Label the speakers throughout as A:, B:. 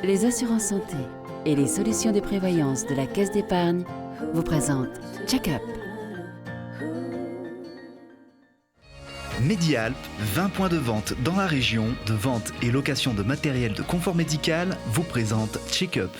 A: Les assurances santé et les solutions de prévoyance de la Caisse d'épargne vous présentent Check-up.
B: Medialp, 20 points de vente dans la région, de vente et location de matériel de confort médical, vous présente Check-up.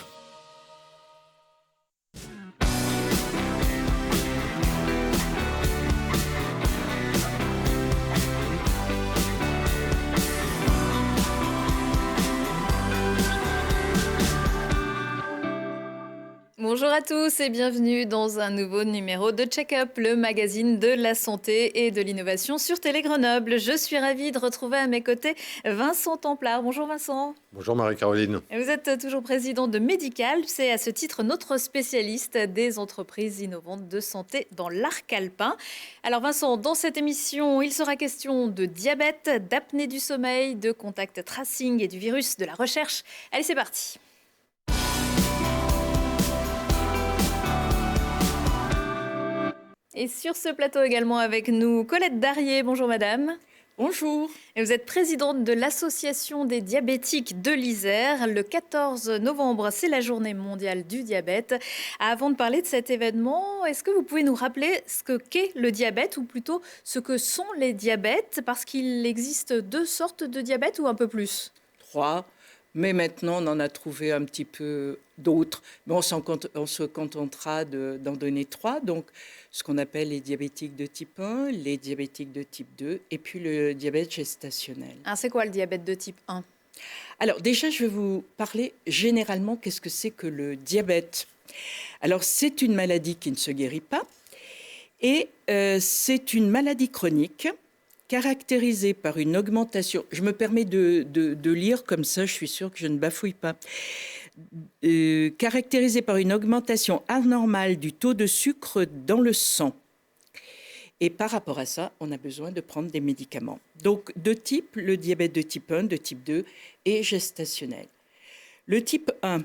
C: Bonjour à tous et bienvenue dans un nouveau numéro de Check-up, le magazine de la santé et de l'innovation sur Télé Grenoble. Je suis ravie de retrouver à mes côtés Vincent Templard. Bonjour Vincent.
D: Bonjour Marie-Caroline.
C: Vous êtes toujours président de Medialp, c'est à ce titre notre spécialiste des entreprises innovantes de santé dans l'arc alpin. Alors Vincent, dans cette émission, il sera question de diabète, d'apnée du sommeil, de contact tracing et du virus de la recherche. Allez, c'est parti. Et sur ce plateau également avec nous, Colette Darrier. Bonjour madame.
E: Bonjour.
C: Et vous êtes présidente de l'Association des diabétiques de l'Isère. Le 14 novembre, c'est la journée mondiale du diabète. Avant de parler de cet événement, est-ce que vous pouvez nous rappeler ce qu'est le diabète, ou plutôt ce que sont les diabètes, parce qu'il existe 2 sortes de diabète ou un peu plus?
E: 3. Mais maintenant, on en a trouvé un petit peu d'autres. Mais on se contentera d'en donner 3. Donc, ce qu'on appelle les diabétiques de type 1, les diabétiques de type 2 et puis le diabète gestationnel.
C: Ah, c'est quoi le diabète de type 1?
E: Alors, déjà, je vais vous parler généralement qu'est-ce que c'est que le diabète. Alors, c'est une maladie qui ne se guérit pas et c'est une maladie chronique caractérisée par une augmentation, je me permets de lire comme ça, je suis sûre que je ne bafouille pas, caractérisée par une augmentation anormale du taux de sucre dans le sang. Et par rapport à ça, on a besoin de prendre des médicaments. Donc, de type, le diabète de type 1, de type 2 et gestationnel. Le type 1,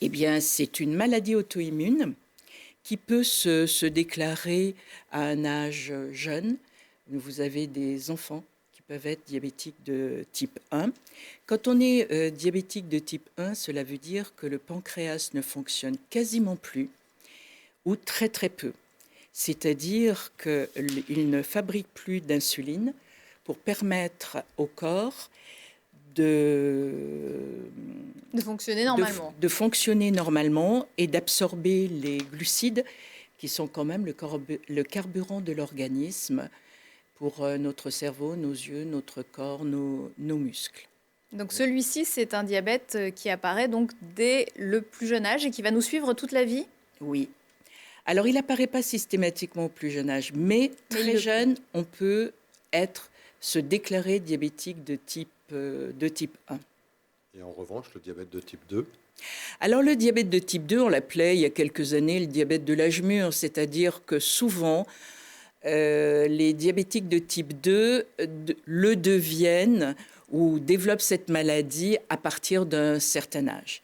E: eh bien, c'est une maladie auto-immune qui peut se déclarer à un âge jeune. Vous avez des enfants qui peuvent être diabétiques de type 1. Quand on est diabétique de type 1, cela veut dire que le pancréas ne fonctionne quasiment plus ou très très peu. C'est-à-dire qu'il ne fabrique plus d'insuline pour permettre au corps de
C: fonctionner normalement.
E: De fonctionner normalement et d'absorber les glucides qui sont quand même le carburant de l'organisme pour notre cerveau, nos yeux, notre corps, nos muscles.
C: Donc celui-ci, c'est un diabète qui apparaît donc dès le plus jeune âge et qui va nous suivre toute la vie?
E: Oui. Alors, il n'apparaît pas systématiquement au plus jeune âge, mais très jeune, on peut se déclarer diabétique de type 1.
D: Et en revanche, le diabète de type 2?
E: Alors, le diabète de type 2, on l'appelait il y a quelques années le diabète de l'âge mûr, c'est-à-dire que souvent, les diabétiques de type 2 le deviennent ou développent cette maladie à partir d'un certain âge.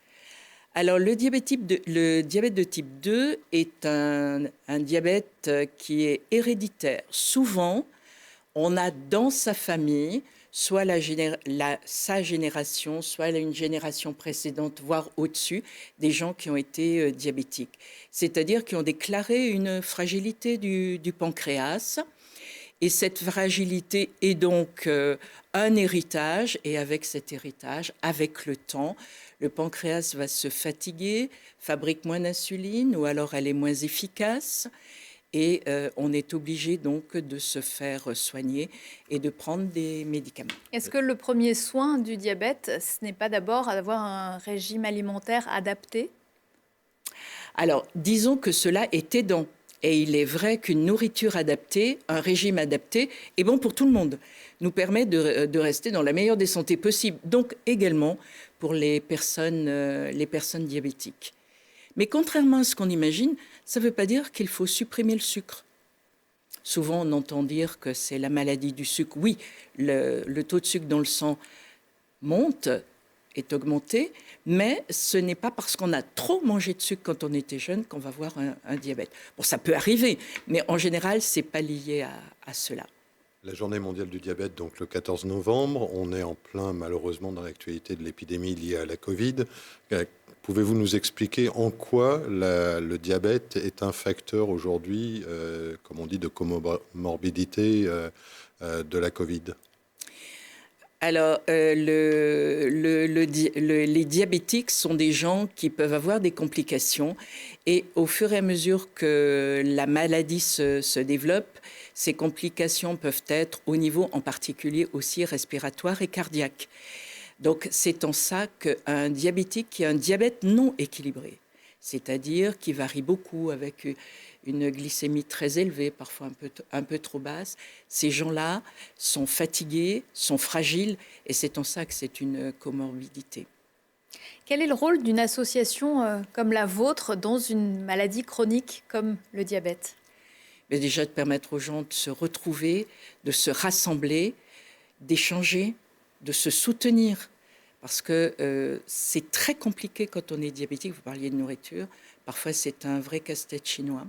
E: Alors, le diabète de type 2 est un diabète qui est héréditaire. Souvent, on a dans sa famille, soit sa génération, soit une génération précédente, voire au-dessus, des gens qui ont été diabétiques. C'est-à-dire qui ont déclaré une fragilité du pancréas. Et cette fragilité est donc un héritage. Et avec cet héritage, avec le temps, le pancréas va se fatiguer, fabrique moins d'insuline ou alors elle est moins efficace. Et on est obligé donc de se faire soigner et de prendre des médicaments.
C: Est-ce que le premier soin du diabète, ce n'est pas d'abord d'avoir un régime alimentaire adapté?
E: Alors, disons que cela est aidant. Et il est vrai qu'une nourriture adaptée, un régime adapté, est bon pour tout le monde, nous permet de rester dans la meilleure des santé possibles. Donc également pour les personnes diabétiques. Mais contrairement à ce qu'on imagine, ça ne veut pas dire qu'il faut supprimer le sucre. Souvent, on entend dire que c'est la maladie du sucre. Oui, le taux de sucre dans le sang monte, est augmenté, mais ce n'est pas parce qu'on a trop mangé de sucre quand on était jeune qu'on va avoir un diabète. Bon, ça peut arriver, mais en général, ce n'est pas lié à cela.
D: La journée mondiale du diabète, donc le 14 novembre, on est en plein malheureusement dans l'actualité de l'épidémie liée à la Covid. Pouvez-vous nous expliquer en quoi le diabète est un facteur aujourd'hui, comme on dit, de comorbidité de la Covid?
E: Alors, les diabétiques sont des gens qui peuvent avoir des complications et au fur et à mesure que la maladie se développe, ces complications peuvent être au niveau en particulier aussi respiratoire et cardiaque. Donc, c'est en ça qu'un diabétique qui a un diabète non équilibré, c'est-à-dire qui varie beaucoup avec une glycémie très élevée, parfois un peu trop basse, ces gens-là sont fatigués, sont fragiles, et c'est en ça que c'est une comorbidité.
C: Quel est le rôle d'une association comme la vôtre dans une maladie chronique comme le diabète?
E: Mais déjà de permettre aux gens de se retrouver, de se rassembler, d'échanger, de se soutenir. Parce que c'est très compliqué quand on est diabétique. Vous parliez de nourriture. Parfois, c'est un vrai casse-tête chinois.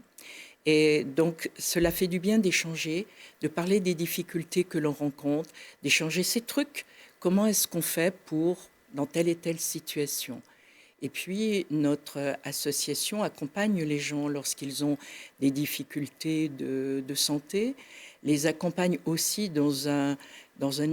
E: Et donc, cela fait du bien d'échanger, de parler des difficultés que l'on rencontre, d'échanger ces trucs. Comment est-ce qu'on fait dans telle et telle situation? Et puis, notre association accompagne les gens lorsqu'ils ont des difficultés de santé, les accompagne aussi dans un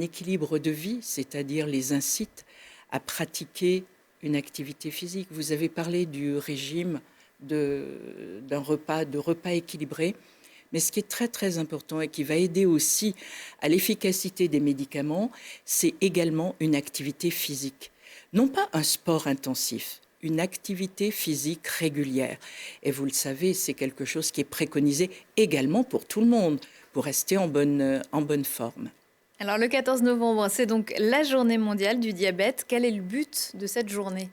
E: équilibre de vie, c'est-à-dire les incite à pratiquer une activité physique. Vous avez parlé du régime de repas équilibré, mais ce qui est très très important et qui va aider aussi à l'efficacité des médicaments, c'est également une activité physique. Non pas un sport intensif, une activité physique régulière. Et vous le savez, c'est quelque chose qui est préconisé également pour tout le monde, pour rester en bonne forme.
C: Alors le 14 novembre, c'est donc la journée mondiale du diabète. Quel est le but de cette journée?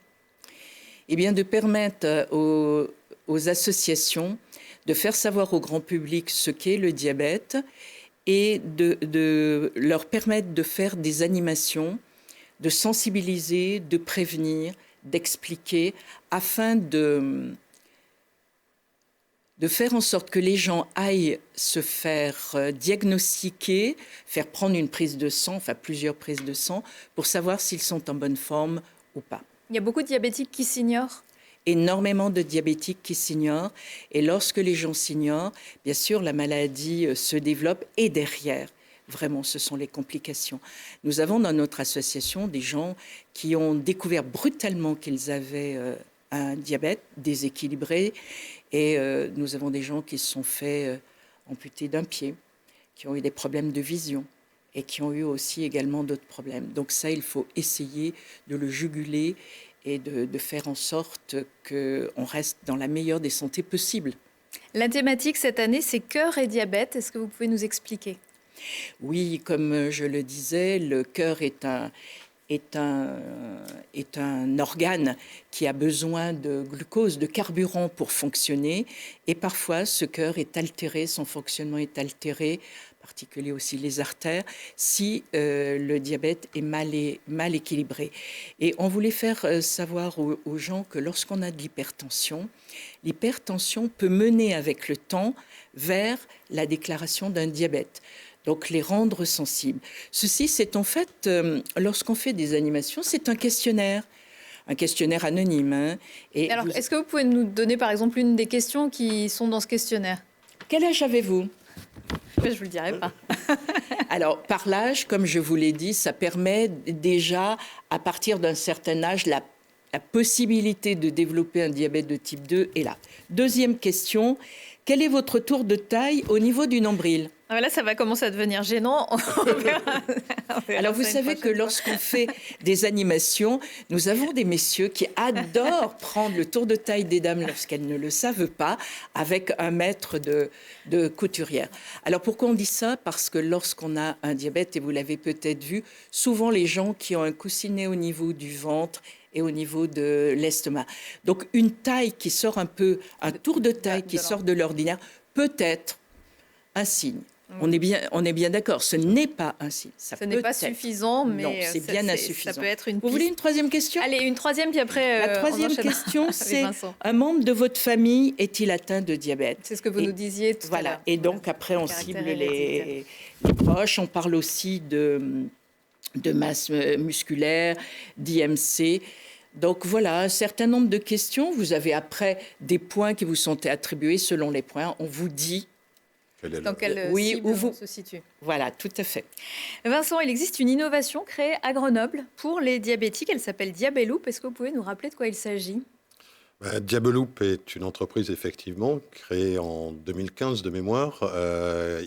E: Eh bien, de permettre aux associations de faire savoir au grand public ce qu'est le diabète et de leur permettre de faire des animations, de sensibiliser, de prévenir, d'expliquer, afin de faire en sorte que les gens aillent se faire diagnostiquer, faire prendre une prise de sang, enfin plusieurs prises de sang, pour savoir s'ils sont en bonne forme ou pas.
C: Il y a beaucoup de diabétiques qui s'ignorent.
E: Énormément de diabétiques qui s'ignorent. Et lorsque les gens s'ignorent, bien sûr, la maladie se développe. Et derrière, vraiment, ce sont les complications. Nous avons dans notre association des gens qui ont découvert brutalement qu'ils avaient un diabète déséquilibré. Et nous avons des gens qui se sont fait amputer d'un pied, qui ont eu des problèmes de vision et qui ont eu aussi également d'autres problèmes. Donc ça, il faut essayer de le juguler et de faire en sorte qu'on reste dans la meilleure des santé possibles.
C: La thématique cette année, c'est cœur et diabète. Est-ce que vous pouvez nous expliquer?
E: Oui, comme je le disais, le cœur est un organe qui a besoin de glucose, de carburant pour fonctionner. Et parfois, ce cœur est altéré, son fonctionnement est altéré, en particulier aussi les artères, si le diabète est mal équilibré. Et on voulait faire savoir aux gens que lorsqu'on a de l'hypertension peut mener avec le temps vers la déclaration d'un diabète. Donc les rendre sensibles. Ceci, c'est en fait, lorsqu'on fait des animations, c'est un questionnaire anonyme. Hein.
C: Et alors, est-ce que vous pouvez nous donner par exemple une des questions qui sont dans ce questionnaire?
E: Quel âge avez-vous?
C: Je ne vous le dirai pas.
E: Alors, par l'âge, comme je vous l'ai dit, ça permet déjà, à partir d'un certain âge, la possibilité de développer un diabète de type 2 est là. Deuxième question, quel est votre tour de taille au niveau du nombril?
C: Là, ça va commencer à devenir gênant.
E: Alors, vous savez que lorsqu'on fait des animations, nous avons des messieurs qui adorent prendre le tour de taille des dames lorsqu'elles ne le savent pas, avec un mètre de couturière. Alors, pourquoi on dit ça? Parce que lorsqu'on a un diabète, et vous l'avez peut-être vu, souvent les gens qui ont un coussinet au niveau du ventre et au niveau de l'estomac. Donc, une taille qui sort un tour de taille qui sort de l'ordinaire, peut être un signe. On est bien d'accord, ce n'est pas ainsi.
C: Ce n'est pas suffisant, mais
E: non, c'est bien insuffisant.
C: Ça peut être une piste.
E: Vous voulez une troisième question?
C: Allez, une troisième, puis après...
E: La troisième question, c'est un membre de votre famille est-il atteint de diabète?
C: C'est ce que vous nous disiez tout à l'heure.
E: Et donc, après, on cible les proches. On parle aussi de masse musculaire, d'IMC. Donc voilà, un certain nombre de questions. Vous avez après des points qui vous sont attribués selon les points. On vous dit
C: dans quelle cible on se situe.
E: Voilà, tout à fait.
C: Vincent, il existe une innovation créée à Grenoble pour les diabétiques. Elle s'appelle Diabeloop. Est-ce que vous pouvez nous rappeler de quoi il s'agit?
D: Diabeloop est une entreprise effectivement créée en 2015 de mémoire,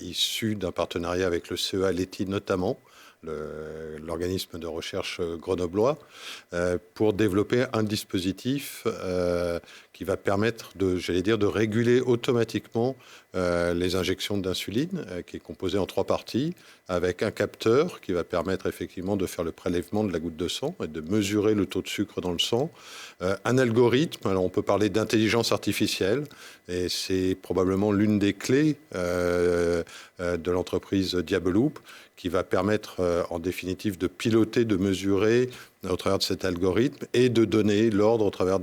D: issue d'un partenariat avec le CEA Leti notamment, l'organisme de recherche grenoblois, pour développer un dispositif qui va permettre de réguler automatiquement les injections d'insuline, qui est composée en 3 parties, avec un capteur qui va permettre effectivement de faire le prélèvement de la goutte de sang et de mesurer le taux de sucre dans le sang, un algorithme, alors on peut parler d'intelligence artificielle, et c'est probablement l'une des clés de l'entreprise Diabeloop, qui va permettre en définitive de piloter, de mesurer au travers de cet algorithme et de donner l'ordre au travers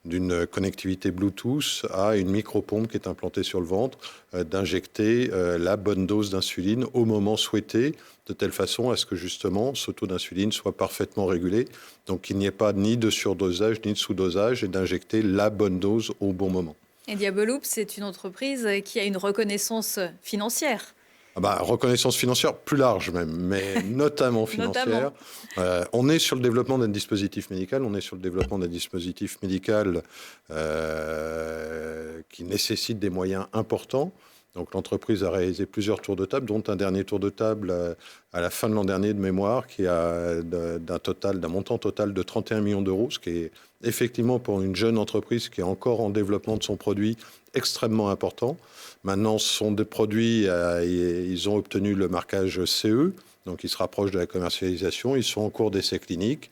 D: d'une connectivité Bluetooth à une micropompe qui est implantée sur le ventre, d'injecter la bonne dose d'insuline au moment souhaité, de telle façon à ce que justement ce taux d'insuline soit parfaitement régulé, donc qu'il n'y ait pas ni de surdosage ni de sous-dosage, et d'injecter la bonne dose au bon moment.
C: Et Diabeloop, c'est une entreprise qui a une reconnaissance financière.
D: Reconnaissance financière plus large même, mais notamment financière. On est sur le développement d'un dispositif médical, qui nécessite des moyens importants. Donc l'entreprise a réalisé plusieurs tours de table, dont un dernier tour de table à la fin de l'an dernier de mémoire, qui a d'un montant total de 31 millions d'euros, ce qui est effectivement pour une jeune entreprise qui est encore en développement de son produit extrêmement important. Maintenant, ce sont des produits, ils ont obtenu le marquage CE, donc ils se rapprochent de la commercialisation, ils sont en cours d'essais cliniques.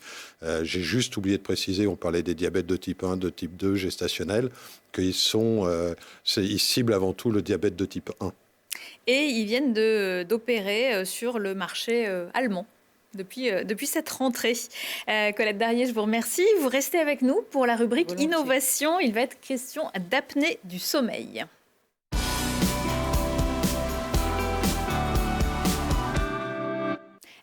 D: J'ai juste oublié de préciser, on parlait des diabètes de type 1, de type 2, gestationnels, qu'ils ils ciblent avant tout le diabète de type 1.
C: Et ils viennent d'opérer sur le marché allemand. Depuis cette rentrée. Colette Darrier, je vous remercie. Vous restez avec nous pour la rubrique
E: Volontiers.
C: Innovation. Il va être question d'apnée du sommeil.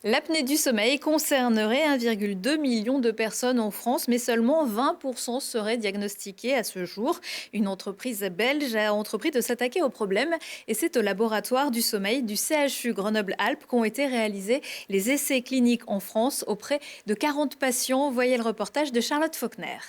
C: L'apnée du sommeil concernerait 1,2 million de personnes en France, mais seulement 20% seraient diagnostiquées à ce jour. Une entreprise belge a entrepris de s'attaquer au problème et c'est au laboratoire du sommeil du CHU Grenoble-Alpes qu'ont été réalisés les essais cliniques en France auprès de 40 patients. Voyez le reportage de Charlotte Faulkner.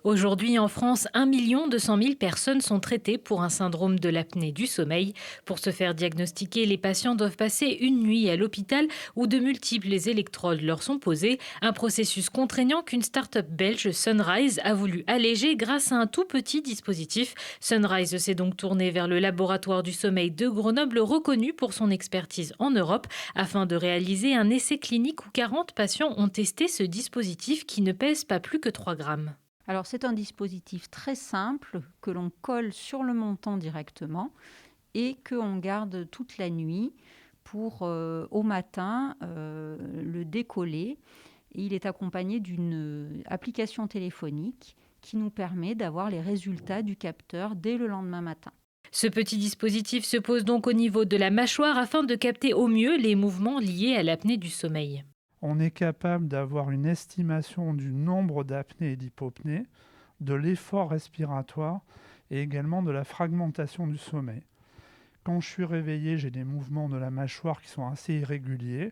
F: Aujourd'hui, en France, 1 200 000 personnes sont traitées pour un syndrome de l'apnée du sommeil. Pour se faire diagnostiquer, les patients doivent passer une nuit à l'hôpital où de multiples électrodes leur sont posées. Un processus contraignant qu'une start-up belge, Sunrise, a voulu alléger grâce à un tout petit dispositif. Sunrise s'est donc tourné vers le laboratoire du sommeil de Grenoble, reconnu pour son expertise en Europe, afin de réaliser un essai clinique où 40 patients ont testé ce dispositif qui ne pèse pas plus que 3 grammes.
G: Alors c'est un dispositif très simple que l'on colle sur le menton directement et qu'on garde toute la nuit pour au matin le décoller. Et il est accompagné d'une application téléphonique qui nous permet d'avoir les résultats du capteur dès le lendemain matin.
F: Ce petit dispositif se pose donc au niveau de la mâchoire afin de capter au mieux les mouvements liés à l'apnée du sommeil.
H: On est capable d'avoir une estimation du nombre d'apnées et d'hypopnées, de l'effort respiratoire et également de la fragmentation du sommeil. Quand je suis réveillé, j'ai des mouvements de la mâchoire qui sont assez irréguliers.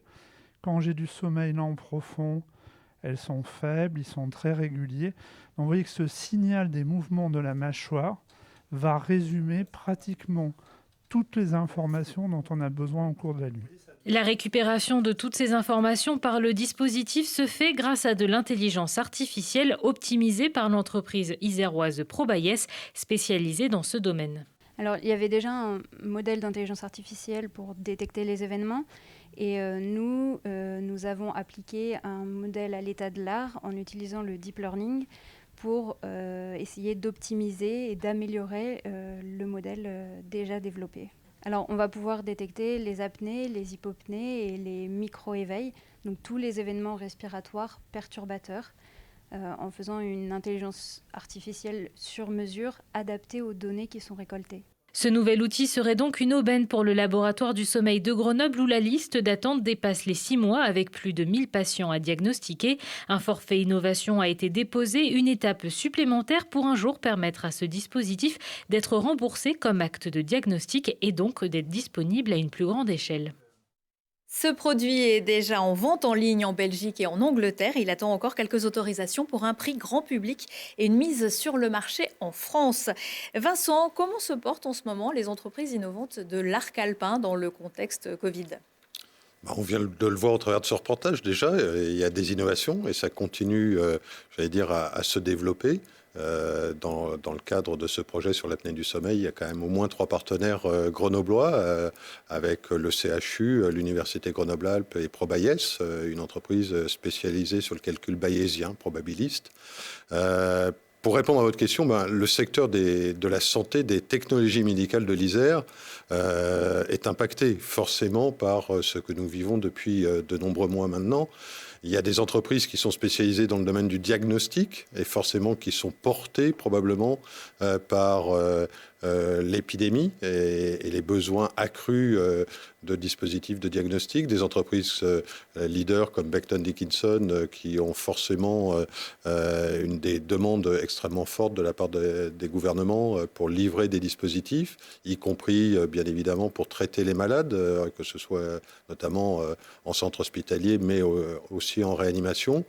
H: Quand j'ai du sommeil lent profond, elles sont faibles, ils sont très réguliers. Donc vous voyez que ce signal des mouvements de la mâchoire va résumer pratiquement toutes les informations dont on a besoin au cours de la nuit.
F: La récupération de toutes ces informations par le dispositif se fait grâce à de l'intelligence artificielle optimisée par l'entreprise iséroise Probayes, spécialisée dans ce domaine.
I: Alors, il y avait déjà un modèle d'intelligence artificielle pour détecter les événements et nous avons appliqué un modèle à l'état de l'art en utilisant le deep learning pour essayer d'optimiser et d'améliorer le modèle déjà développé. Alors, on va pouvoir détecter les apnées, les hypopnées et les micro-éveils, donc tous les événements respiratoires perturbateurs, en faisant une intelligence artificielle sur mesure adaptée aux données qui sont récoltées.
F: Ce nouvel outil serait donc une aubaine pour le laboratoire du sommeil de Grenoble où la liste d'attente dépasse les 6 mois avec plus de 1000 patients à diagnostiquer. Un forfait innovation a été déposé, une étape supplémentaire pour un jour permettre à ce dispositif d'être remboursé comme acte de diagnostic et donc d'être disponible à une plus grande échelle.
C: Ce produit est déjà en vente en ligne en Belgique et en Angleterre. Il attend encore quelques autorisations pour un prix grand public et une mise sur le marché en France. Vincent, comment se portent en ce moment les entreprises innovantes de l'arc alpin dans le contexte Covid ?
D: On vient de le voir au travers de ce reportage déjà. Il y a des innovations et ça continue, à se développer. Dans le cadre de ce projet sur l'apnée du sommeil, il y a quand même au moins 3 partenaires grenoblois avec le CHU, l'Université Grenoble-Alpes et ProBayes, une entreprise spécialisée sur le calcul bayésien, probabiliste. Pour répondre à votre question, le secteur de la santé, des technologies médicales de l'Isère est impacté forcément par ce que nous vivons depuis de nombreux mois maintenant. Il y a des entreprises qui sont spécialisées dans le domaine du diagnostic et forcément qui sont portées probablement par l'épidémie et les besoins accrus de dispositifs de diagnostic. Des entreprises leaders comme Becton Dickinson qui ont forcément une des demandes extrêmement fortes de la part des gouvernements pour livrer des dispositifs, y compris bien évidemment pour traiter les malades, que ce soit notamment en centre hospitalier, mais aussi en réanimation.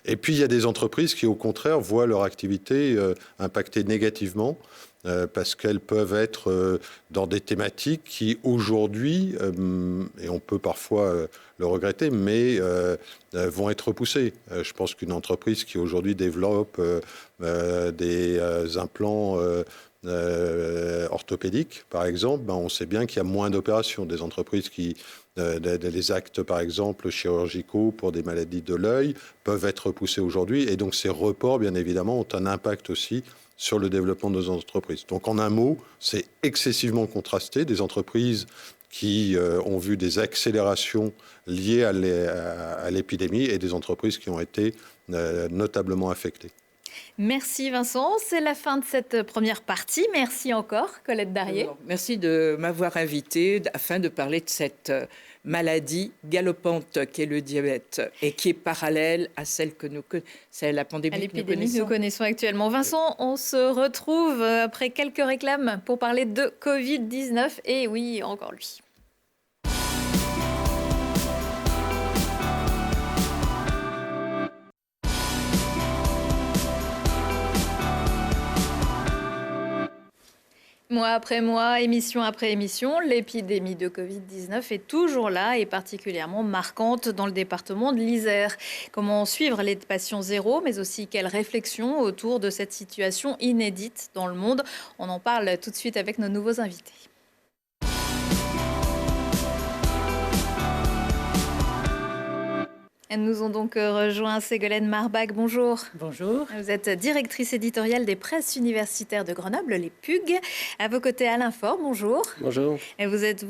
D: Et puis il y a des entreprises qui au contraire voient leur activité impactée négativement parce qu'elles peuvent être dans des thématiques qui aujourd'hui, et on peut parfois le regretter, mais vont être repoussées. Je pense qu'une entreprise qui aujourd'hui développe des implants orthopédiques, par exemple, on sait bien qu'il y a moins d'opérations. Des entreprises qui, les actes, par exemple, chirurgicaux pour des maladies de l'œil peuvent être repoussés aujourd'hui. Et donc, ces reports, bien évidemment, ont un impact aussi sur le développement de nos entreprises. Donc, en un mot, c'est excessivement contrasté. Des entreprises qui ont vu des accélérations liées à l'épidémie et des entreprises qui ont été notablement affectées.
C: Merci Vincent, c'est la fin de cette première partie. Merci encore Colette Darrier.
E: Merci de m'avoir invitée afin de parler de cette maladie galopante qu'est le diabète et qui est parallèle à celle que c'est la pandémie
C: que nous connaissons actuellement. Vincent, on se retrouve après quelques réclames pour parler de Covid-19 et oui, encore lui. Mois après mois, émission après émission, l'épidémie de Covid-19 est toujours là et particulièrement marquante dans le département de l'Isère. Comment suivre les patients zéro, mais aussi quelles réflexions autour de cette situation inédite dans le monde? On en parle tout de suite avec nos nouveaux invités. Elles nous ont donc rejoint Ségolène Marbach. Bonjour.
J: Bonjour.
C: Vous êtes directrice éditoriale des presses universitaires de Grenoble, les PUG. À vos côtés, Alain Faure. Bonjour.
J: Bonjour.
C: Et vous êtes,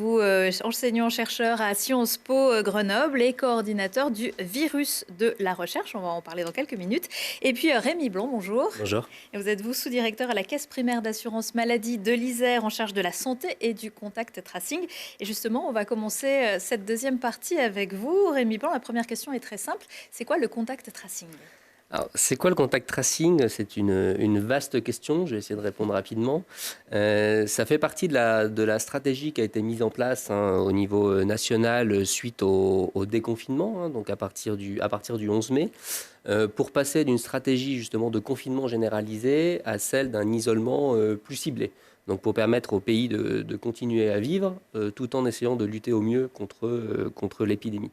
C: enseignant-chercheur à Sciences Po Grenoble et coordinateur du virus de la recherche. On va en parler dans quelques minutes. Et puis Rémi Blanc. Bonjour.
J: Bonjour.
C: Et vous êtes, sous-directeur à la Caisse primaire d'assurance maladie de l'Isère en charge de la santé et du contact tracing. Et justement, on va commencer cette deuxième partie avec vous. Rémi Blanc, la première question est très simple. C'est quoi le contact tracing ?
J: Alors, c'est quoi le contact tracing ? C'est une vaste question. Je vais essayer de répondre rapidement. Ça fait partie de la stratégie qui a été mise en place au niveau national suite au déconfinement, donc à partir du 11 mai, pour passer d'une stratégie justement de confinement généralisé à celle d'un isolement plus ciblé. Donc pour permettre au pays de continuer à vivre tout en essayant de lutter au mieux contre l'épidémie.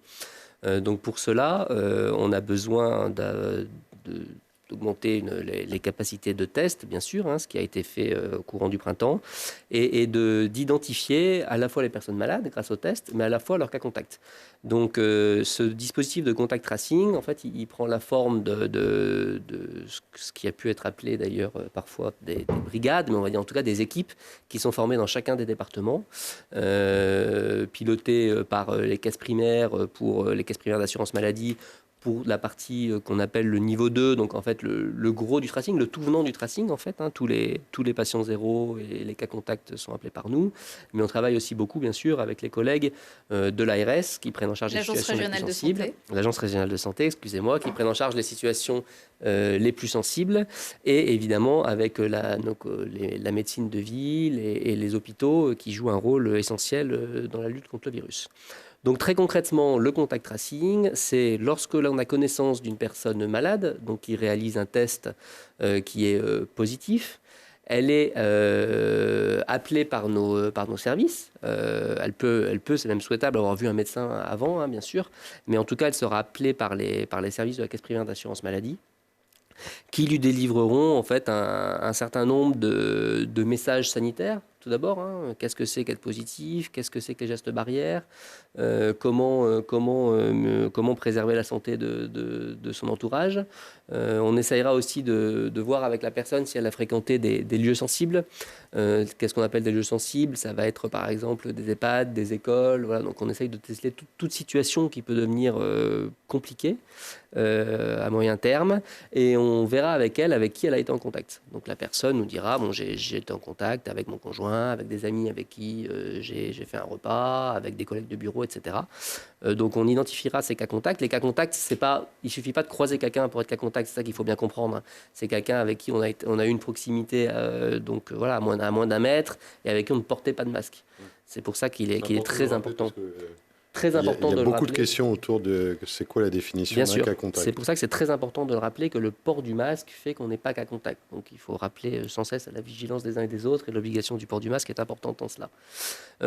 J: Donc pour cela, on a besoin d'augmenter les capacités de test, bien sûr, ce qui a été fait au courant du printemps, et d'identifier à la fois les personnes malades grâce au test, mais à la fois leurs cas contacts. Donc ce dispositif de contact tracing, en fait, il prend la forme de ce qui a pu être appelé d'ailleurs parfois des brigades, mais on va dire en tout cas des équipes qui sont formées dans chacun des départements, pilotées par les caisses primaires pour les caisses primaires d'assurance maladie, pour la partie qu'on appelle le niveau 2, donc en fait le gros du tracing, le tout venant du tracing en fait, tous les patients zéro et les cas contacts sont appelés par nous, mais on travaille aussi beaucoup bien sûr avec les collègues de l'ARS qui prennent en charge les situations les plus sensibles, l'agence régionale de santé, excusez-moi, qui prennent en charge les situations les plus sensibles, et évidemment avec la médecine de ville et les hôpitaux qui jouent un rôle essentiel dans la lutte contre le virus. Donc très concrètement, le contact tracing, c'est lorsque l'on a connaissance d'une personne malade, donc qui réalise un test qui est positif, elle est appelée par nos services. Elle peut, c'est même souhaitable avoir vu un médecin avant, bien sûr, mais en tout cas, elle sera appelée par les services de la Caisse primaire d'assurance maladie, qui lui délivreront en fait un certain nombre de messages sanitaires. Tout d'abord, qu'est-ce que c'est qu'être positif, qu'est-ce que c'est que les gestes barrières, comment préserver la santé de son entourage. On essayera aussi de voir avec la personne si elle a fréquenté des lieux sensibles. Qu'est-ce qu'on appelle des lieux sensibles? Ça va être par exemple des EHPAD, des écoles. Voilà. Donc on essaye de tester toute situation qui peut devenir compliquée à moyen terme, et on verra avec elle avec qui elle a été en contact. Donc la personne nous dira, bon, j'ai été en contact avec mon conjoint, avec des amis avec qui j'ai fait un repas, avec des collègues de bureau, etc. Donc on identifiera ces cas contacts. Les cas contacts, il suffit pas de croiser quelqu'un pour être cas contact, c'est ça qu'il faut bien comprendre. C'est quelqu'un avec qui on a eu une proximité donc voilà, à moins d'un mètre, et avec qui on ne portait pas de masque. C'est pour ça qu'il est très important. Très important de le rappeler.
D: Il y a beaucoup de questions autour de c'est quoi la définition d'un cas contact.
J: C'est pour ça que c'est très important de le rappeler que le port du masque fait qu'on n'est pas cas contact. Donc il faut rappeler sans cesse la vigilance des uns et des autres, et l'obligation du port du masque est importante en cela.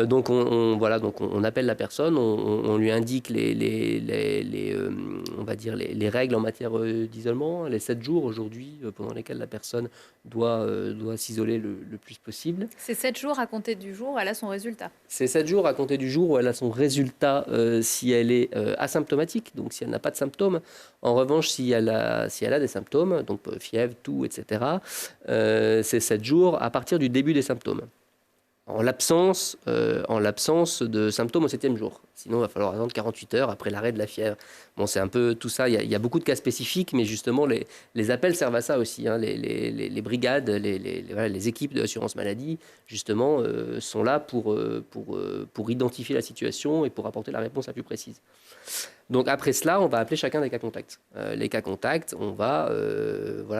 J: Donc on appelle la personne, on lui indique on va dire les règles en matière d'isolement, les 7 jours aujourd'hui pendant lesquels la personne doit s'isoler le plus possible.
C: C'est 7 jours à compter du jour où elle a son résultat.
J: C'est 7 jours à compter du jour où elle a son résultat si elle est asymptomatique, donc si elle n'a pas de symptômes. En revanche, si elle a des symptômes, donc fièvre, toux, etc., c'est 7 jours à partir du début des symptômes. En l'absence de symptômes au 7e jour. Sinon, il va falloir attendre 48 heures après l'arrêt de la fièvre. Bon, c'est un peu tout ça. Il y a beaucoup de cas spécifiques, mais justement, les appels servent à ça aussi. Les brigades, les équipes de l'assurance maladie, justement, sont là pour identifier la situation et pour apporter la réponse la plus précise. Donc après cela, on va appeler chacun des cas contacts. Les cas contacts, on va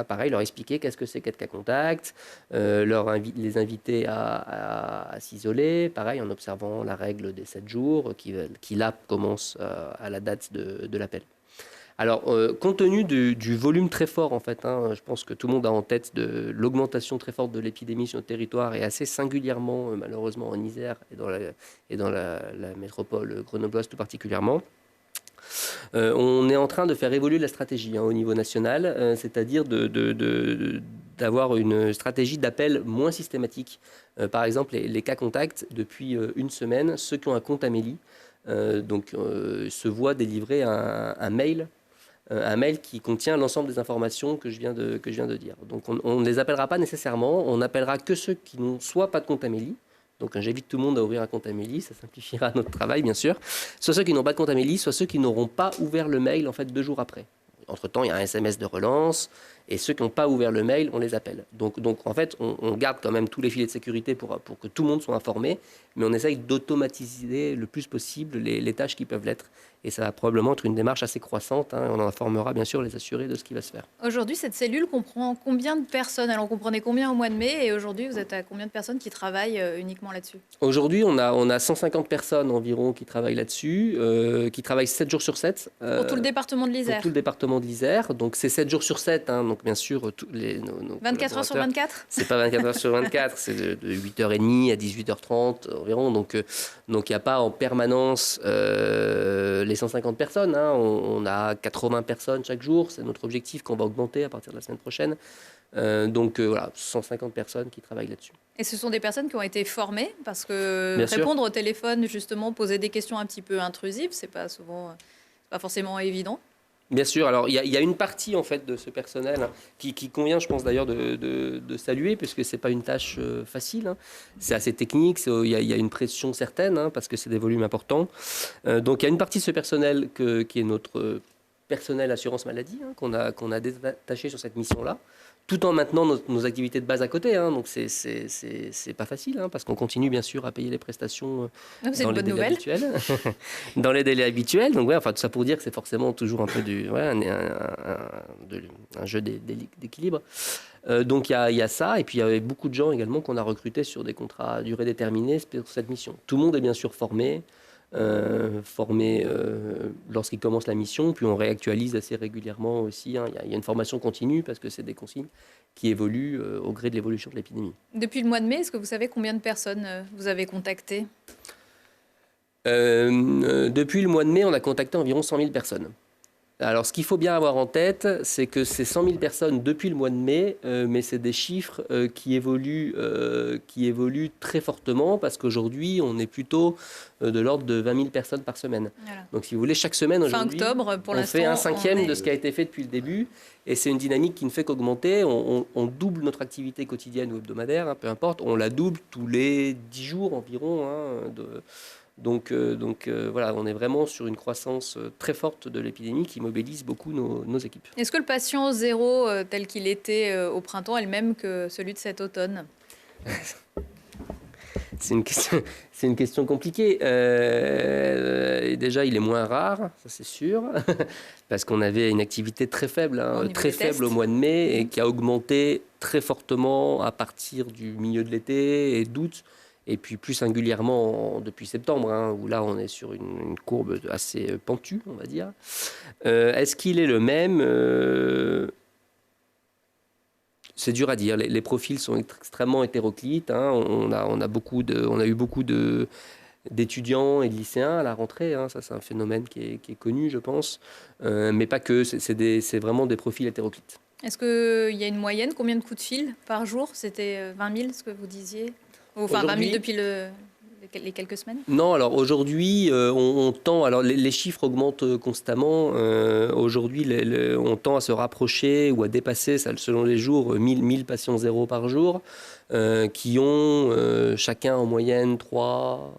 J: pareil, leur expliquer qu'est-ce que c'est qu'être cas contact, les inviter à s'isoler, pareil, en observant la règle des 7 jours qui là commence à la date de l'appel. Alors, compte tenu du volume très fort, en fait, je pense que tout le monde a en tête de l'augmentation très forte de l'épidémie sur notre territoire, et assez singulièrement, malheureusement, en Isère et dans la métropole grenobloise tout particulièrement. On est en train de faire évoluer la stratégie au niveau national, c'est-à-dire d'avoir une stratégie d'appel moins systématique. Par exemple, les cas contacts, depuis une semaine, ceux qui ont un compte Amélie se voient délivrer un mail qui contient l'ensemble des informations que je viens de dire. Donc on ne les appellera pas nécessairement, on appellera que ceux qui n'ont soit pas de compte Amélie. Donc j'invite tout le monde à ouvrir un compte Amélie, ça simplifiera notre travail bien sûr. Soit ceux qui n'ont pas de compte Amélie, soit ceux qui n'auront pas ouvert le mail en fait 2 jours après. Entre-temps, il y a un SMS de relance, et ceux qui n'ont pas ouvert le mail, on les appelle. Donc en fait, on garde quand même tous les filets de sécurité pour que tout le monde soit informé, mais on essaye d'automatiser le plus possible les tâches qui peuvent l'être. Et ça va probablement être une démarche assez croissante. On en informera bien sûr les assurés de ce qui va se faire.
C: Aujourd'hui, cette cellule comprend combien de personnes? Alors, on comprenait combien au mois de mai, et aujourd'hui, vous êtes à combien de personnes qui travaillent uniquement là-dessus?
J: Aujourd'hui, on a 150 personnes environ qui travaillent là-dessus, qui travaillent 7 jours sur 7.
C: Pour tout le département de l'Isère?
J: Pour tout le département de l'Isère. Donc, c'est 7 jours sur 7. Donc, Donc, bien sûr, nos
C: 24 heures sur 24 ?
J: C'est pas 24 heures sur 24, c'est de 8h30 à 18h30 environ. Donc, il n'y a pas en permanence les 150 personnes. Hein. On a 80 personnes chaque jour. C'est notre objectif qu'on va augmenter à partir de la semaine prochaine. Voilà, 150 personnes qui travaillent là-dessus.
C: Et ce sont des personnes qui ont été formées parce que
J: Bien
C: répondre
J: sûr.
C: au téléphone, justement, poser des questions un petit peu intrusives, c'est pas forcément évident.
J: Bien sûr. Alors, il y a une partie en fait de ce personnel qui convient, je pense d'ailleurs, de saluer, puisque c'est pas une tâche facile. Hein. C'est assez technique. Il y a une pression certaine, hein, parce que c'est des volumes importants. Donc, il y a une partie de ce personnel qui est notre personnel assurance maladie, hein, qu'on a détaché sur cette mission-là, tout en maintenant nos activités de base à côté. Hein. Donc, c'est pas facile, hein, parce qu'on continue, bien sûr, à payer les prestations
C: C'est
J: dans
C: une
J: les
C: bonne
J: délais
C: nouvelle.
J: habituels. Dans les délais habituels. Donc, ouais, enfin, tout ça pour dire que c'est forcément toujours un peu un jeu d'équilibre. Donc, il y a ça. Et puis, il y avait beaucoup de gens également qu'on a recrutés sur des contrats à durée déterminée pour cette mission. Tout le monde est bien sûr formé. Lorsqu'ils commencent la mission, puis on réactualise assez régulièrement aussi. Hein. Il y a une formation continue parce que c'est des consignes qui évoluent au gré de l'évolution de l'épidémie.
C: Depuis le mois de mai, est-ce que vous savez combien de personnes vous avez contactées ?
J: Depuis le mois de mai, on a contacté environ 100 000 personnes. Alors, ce qu'il faut bien avoir en tête, c'est que c'est 100 000 personnes depuis le mois de mai, mais c'est des chiffres qui évoluent très fortement parce qu'aujourd'hui, on est plutôt de l'ordre de 20 000 personnes par semaine. Voilà. Donc, si vous voulez, chaque semaine, aujourd'hui,
C: fin octobre, pour
J: on fait un cinquième de ce qui a été fait depuis le début. Et c'est une dynamique qui ne fait qu'augmenter. On double notre activité quotidienne ou hebdomadaire, hein, peu importe. On la double tous les 10 jours environ, hein, Donc, voilà, on est vraiment sur une croissance très forte de l'épidémie qui mobilise beaucoup nos équipes.
C: Est-ce que le patient zéro, tel qu'il était au printemps, est le même que celui de cet automne ?
J: C'est une question compliquée. Déjà, il est moins rare, ça c'est sûr, parce qu'on avait une activité très faible, hein, très faible au mois de mai et qui a augmenté très fortement à partir du milieu de l'été et d'août. Et puis plus singulièrement depuis septembre, hein, où là on est sur une courbe assez pentue, on va dire. Est-ce qu'il est le même ? C'est dur à dire. Les profils sont extrêmement hétéroclites. Hein. On a eu beaucoup d'étudiants et de lycéens à la rentrée. Hein. Ça, c'est un phénomène qui est connu, je pense. Mais pas que. C'est vraiment des profils hétéroclites.
C: Est-ce qu'il y a une moyenne ? Combien de coups de fil par jour ? C'était 20 000, ce que vous disiez ? Enfin, 20 000 depuis les quelques semaines ? Non, alors aujourd'hui, on tend... Alors, les chiffres augmentent constamment. Aujourd'hui, on tend à se rapprocher ou à dépasser, selon les jours, 1000 patients zéro par jour, qui ont chacun en moyenne 3-4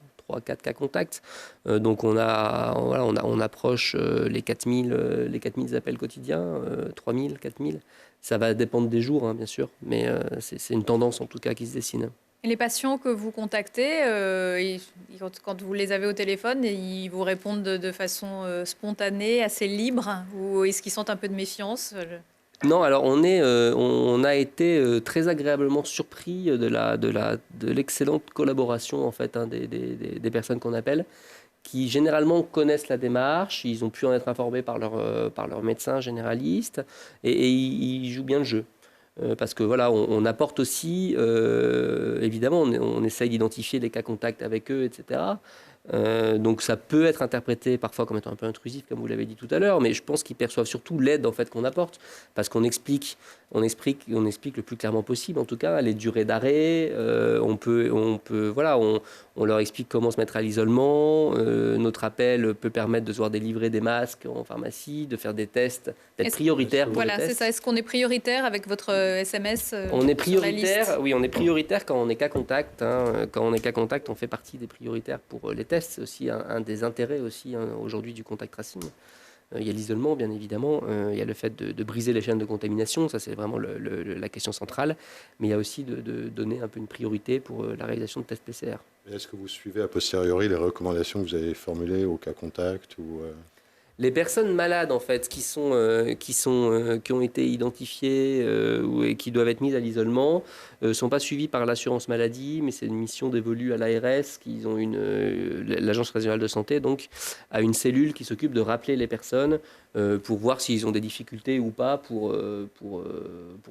C: cas contacts. Donc, on approche les 4000 appels quotidiens, 3000, 4000. Ça va dépendre des jours, hein, bien sûr, mais c'est une tendance en tout cas qui se dessine. Et les patients que vous contactez, quand vous les avez au téléphone, ils vous répondent de façon spontanée, assez libre, ou est-ce qu'ils sentent un peu de méfiance ? Non, alors on a été très agréablement surpris de l'excellente collaboration en fait, hein, des personnes qu'on appelle, qui généralement connaissent la démarche, ils ont pu en être informés par leur médecin généraliste, et ils jouent bien le jeu. Parce que voilà, on apporte aussi, évidemment, on essaye d'identifier les cas contacts avec eux, etc. Donc ça peut être interprété parfois comme étant un peu intrusif, comme vous l'avez dit tout à l'heure, mais je pense qu'ils perçoivent surtout l'aide en fait, qu'on apporte, parce qu'on explique le plus clairement possible, en tout cas, les durées d'arrêt. On leur explique comment se mettre à l'isolement. Notre appel peut permettre de se voir délivrer des masques en pharmacie, de faire des tests, d'être prioritaire pour les tests. Voilà, c'est ça. Est-ce qu'on est prioritaire avec votre SMS on est prioritaire, sur la liste ? Oui, on est prioritaire quand on est cas contact. Hein. Quand on est cas contact, on fait partie des prioritaires pour les tests. C'est aussi un des intérêts aussi, hein, aujourd'hui du contact tracing. Il y a l'isolement, bien évidemment. Il y a le fait de briser les chaînes de contamination. Ça, c'est vraiment la question centrale. Mais il y a aussi de donner un peu une priorité pour la réalisation de tests PCR. Est-ce que vous suivez a posteriori les recommandations que vous avez formulées au cas contact ou
J: Les personnes malades, en fait, qui ont été identifiées et qui doivent être mises à l'isolement, ne sont pas suivies par l'assurance maladie, mais c'est une mission dévolue à l'ARS, l'Agence régionale de santé, donc, a une cellule qui s'occupe de rappeler les personnes pour voir s'ils ont des difficultés ou pas pour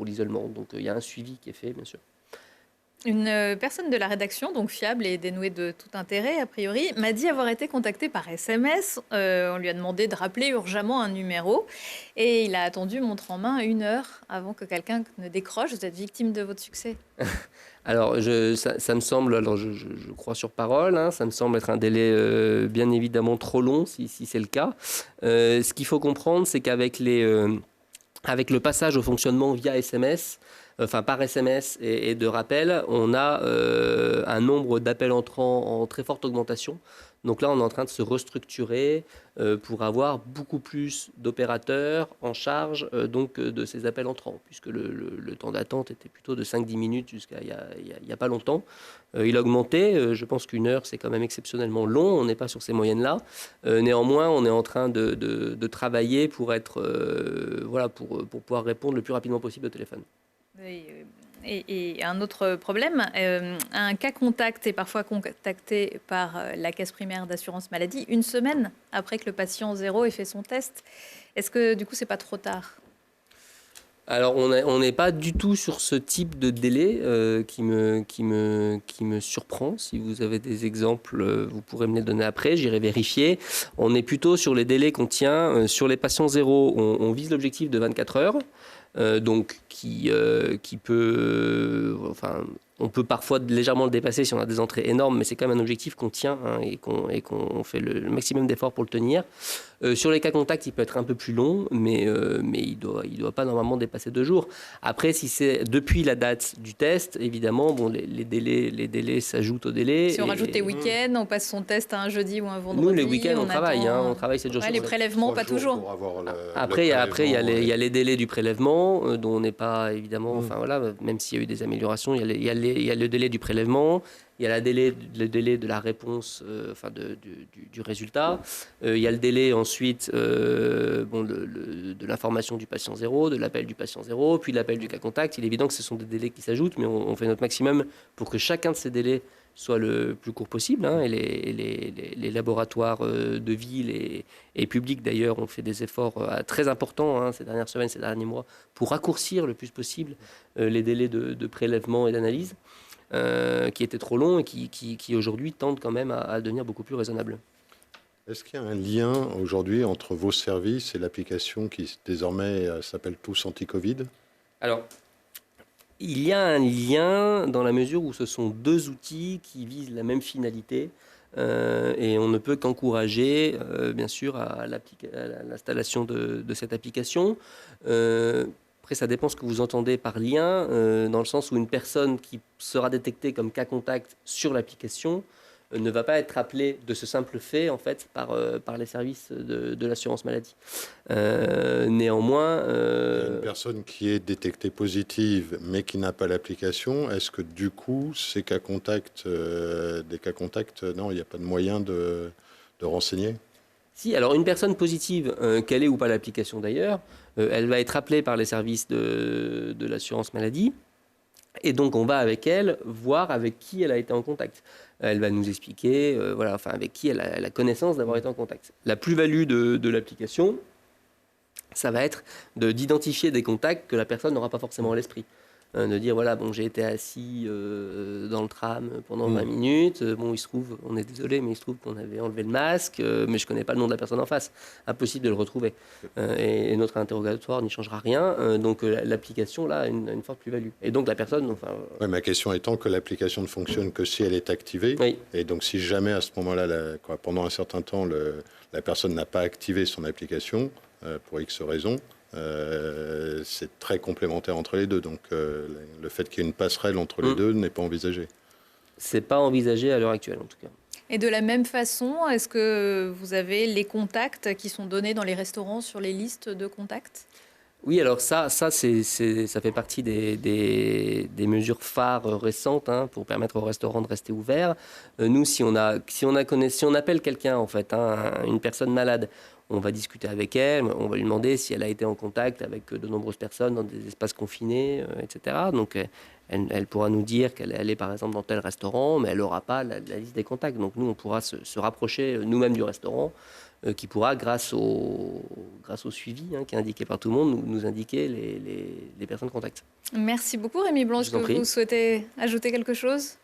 J: l'isolement. Donc, il y a un suivi qui est fait, bien sûr.
C: Une personne de la rédaction, donc fiable et dénuée de tout intérêt, a priori, m'a dit avoir été contactée par SMS. On lui a demandé de rappeler urgemment un numéro. Et il a attendu, montre en main, 1 heure avant que quelqu'un ne décroche. Vous êtes victime de votre succès?
J: Alors, ça me semble, alors je crois sur parole, hein, ça me semble être un délai bien évidemment trop long, si c'est le cas. Ce qu'il faut comprendre, c'est qu'avec avec le passage au fonctionnement via SMS, par SMS et de rappel, on a un nombre d'appels entrants en très forte augmentation. Donc là, on est en train de se restructurer pour avoir beaucoup plus d'opérateurs en charge de ces appels entrants, puisque le temps d'attente était plutôt de 5-10 minutes jusqu'à il n'y a pas longtemps. Il a augmenté. Je pense qu'1 heure, c'est quand même exceptionnellement long. On n'est pas sur ces moyennes-là. Néanmoins, on est en train de travailler pour pour pouvoir répondre le plus rapidement possible au téléphone.
C: Et un autre problème, un cas contact est parfois contacté par la caisse primaire d'assurance maladie 1 semaine après que le patient 0 ait fait son test. Est-ce que du coup, c'est pas trop tard?
J: Alors, on n'est pas du tout sur ce type de délai qui me surprend. Si vous avez des exemples, vous pourrez me les donner après, j'irai vérifier. On est plutôt sur les délais qu'on tient. Sur les patients 0, on vise l'objectif de 24 heures. Donc qui peut, on peut parfois légèrement le dépasser si on a des entrées énormes, mais c'est quand même un objectif qu'on tient et qu'on fait le maximum d'efforts pour le tenir. Sur les cas contacts, il peut être un peu plus long, mais il doit pas normalement dépasser 2 jours. Après, si c'est depuis la date du test, évidemment, les délais s'ajoutent aux délais.
C: Si on rajoute les week-ends, on passe son test à un jeudi ou un vendredi.
J: Nous, les week-ends, on travaille 7 jours sur 7.
C: Les prélèvements, pas toujours.
J: Après, il y a les délais du prélèvement, dont on n'est pas évidemment, même s'il y a eu des améliorations, il y a le délai du prélèvement. Il y a le délai de la réponse, du résultat. Il y a le délai ensuite de l'information du patient 0, de l'appel du patient 0, puis l'appel du cas contact. Il est évident que ce sont des délais qui s'ajoutent, mais on fait notre maximum pour que chacun de ces délais soit le plus court possible. Et les laboratoires de ville et publics, d'ailleurs, ont fait des efforts très importants ces dernières semaines, ces derniers mois, pour raccourcir le plus possible les délais de prélèvement et d'analyse. Qui étaient trop longs et qui aujourd'hui tendent quand même à devenir beaucoup plus raisonnables.
D: Est-ce qu'il y a un lien aujourd'hui entre vos services et l'application qui désormais s'appelle Tous Anti-Covid?
J: Alors, il y a un lien dans la mesure où ce sont 2 outils qui visent la même finalité et on ne peut qu'encourager, bien sûr, à l'installation de cette application. Après, ça dépend ce que vous entendez par lien, dans le sens où une personne qui sera détectée comme cas contact sur l'application ne va pas être appelée de ce simple fait, en fait, par les services de l'assurance maladie. Néanmoins...
D: Une personne qui est détectée positive, mais qui n'a pas l'application, est-ce que du coup, ces cas contacts, non, il n'y a pas de moyen de renseigner?
J: Si, alors une personne positive, qu'elle ait ou pas l'application d'ailleurs, elle va être appelée par les services de l'assurance maladie. Et donc, on va avec elle voir avec qui elle a été en contact. Elle va nous expliquer avec qui elle a la connaissance d'avoir été en contact. La plus-value de l'application, ça va être d'identifier des contacts que la personne n'aura pas forcément à l'esprit. De dire, j'ai été assis dans le tram pendant 20 minutes. Il se trouve, on est désolé, mais il se trouve qu'on avait enlevé le masque, mais je ne connais pas le nom de la personne en face. Impossible de le retrouver. Et notre interrogatoire n'y changera rien. Donc l'application, là, a une forte plus-value. Et donc la personne...
D: ma question étant que l'application ne fonctionne que si elle est activée.
J: Oui.
D: Et donc si jamais, à ce moment-là, pendant un certain temps, la personne n'a pas activé son application, pour X raisons, c'est très complémentaire entre les deux. Donc le fait qu'il y ait une passerelle entre les deux n'est pas envisagé.
J: C'est pas envisagé à l'heure actuelle, en tout cas.
C: Et de la même façon, est-ce que vous avez les contacts qui sont donnés dans les restaurants sur les listes de contacts? Oui,
J: alors ça fait partie des mesures phares récentes pour permettre aux restaurants de rester ouverts. Nous, si on appelle quelqu'un, en fait, une personne malade, on va discuter avec elle, on va lui demander si elle a été en contact avec de nombreuses personnes dans des espaces confinés, etc. Donc, elle pourra nous dire qu'elle est allée, par exemple, dans tel restaurant, mais elle n'aura pas la liste des contacts. Donc, nous, on pourra se rapprocher nous-mêmes du restaurant, qui pourra, grâce au suivi qui est indiqué par tout le monde, nous indiquer les personnes contacts.
C: Merci beaucoup, Rémi Blanche. Que vous souhaitez ajouter quelque chose ?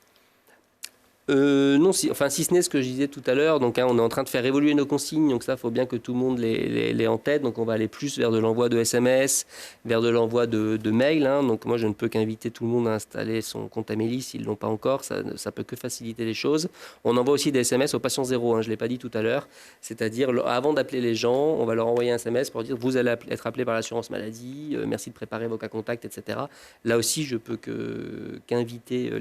J: Non, si ce n'est ce que je disais tout à l'heure, donc on est en train de faire évoluer nos consignes, donc ça, il faut bien que tout le monde l'ait en tête. Donc on va aller plus vers de l'envoi de SMS, vers de l'envoi de mails. Donc moi, je ne peux qu'inviter tout le monde à installer son compte Amélie s'ils ne l'ont pas encore. Ça ne peut que faciliter les choses. On envoie aussi des SMS aux patients zéro, je ne l'ai pas dit tout à l'heure. C'est-à-dire, avant d'appeler les gens, on va leur envoyer un SMS pour dire « Vous allez être appelé par l'assurance maladie, merci de préparer vos cas contacts, etc. » Là aussi, je peux qu'inviter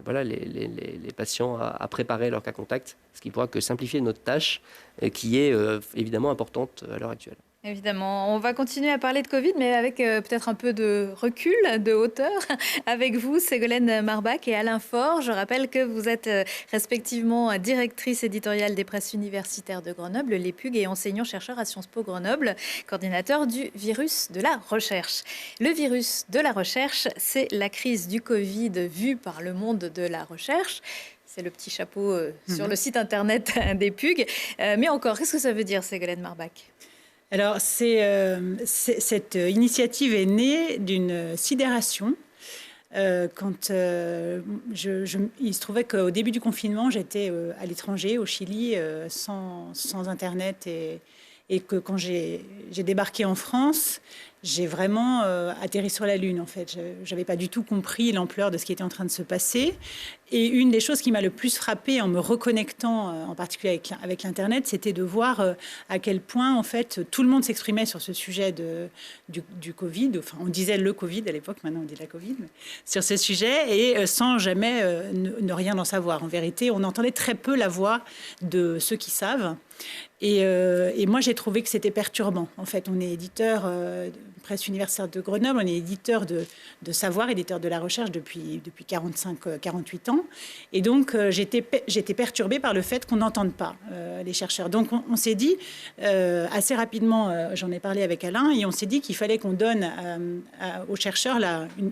J: les patients à préparer leur cas contact, ce qui pourra que simplifier notre tâche, qui est évidemment importante à l'heure actuelle.
C: Évidemment, on va continuer à parler de Covid, mais avec peut-être un peu de recul, de hauteur. Avec vous, Ségolène Marbach et Alain Faure. Je rappelle que vous êtes respectivement directrice éditoriale des presses universitaires de Grenoble, l'EPUG, et enseignant-chercheur à Sciences Po Grenoble, coordinateur du virus de la recherche. Le virus de la recherche, c'est la crise du Covid vue par le monde de la recherche. C'est le petit chapeau sur le site internet des PUG. Mais encore, qu'est-ce que ça veut dire, Ségolène Marbach ?
K: Alors, cette initiative est née d'une sidération. Quand il se trouvait qu'au début du confinement, j'étais à l'étranger, au Chili, sans Internet, et que quand j'ai débarqué en France, j'ai vraiment atterri sur la Lune, en fait. Je n'avais pas du tout compris l'ampleur de ce qui était en train de se passer. Et une des choses qui m'a le plus frappée en me reconnectant, en particulier avec l'Internet, c'était de voir à quel point, en fait, tout le monde s'exprimait sur ce sujet du Covid. Enfin, on disait le Covid à l'époque, maintenant on dit la Covid, mais sur ce sujet, et sans jamais ne rien en savoir. En vérité, on entendait très peu la voix de ceux qui savent. Et moi, j'ai trouvé que c'était perturbant. En fait, on est éditeur presse universitaire de Grenoble, on est éditeur de savoir, éditeur de la recherche depuis 48 ans. Et donc, j'étais perturbée par le fait qu'on n'entende pas les chercheurs. Donc, on s'est dit, assez rapidement, j'en ai parlé avec Alain, et on s'est dit qu'il fallait qu'on donne aux chercheurs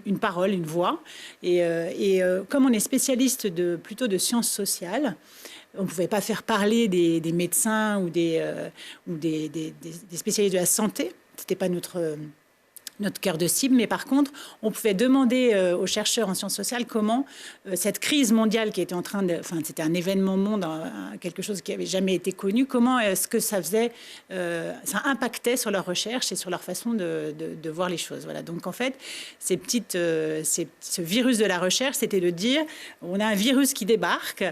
K: une parole, une voix. Et comme on est spécialiste plutôt de sciences sociales, on ne pouvait pas faire parler des médecins ou des spécialistes de la santé. Ce n'était pas notre cœur de cible, mais par contre, on pouvait demander aux chercheurs en sciences sociales comment cette crise mondiale qui était en train de... Enfin, c'était un événement monde, quelque chose qui n'avait jamais été connu, comment est-ce que ça faisait... ça impactait sur leur recherche et sur leur façon de voir les choses. Voilà. Donc, en fait, ce virus de la recherche, c'était de dire, on a un virus qui débarque,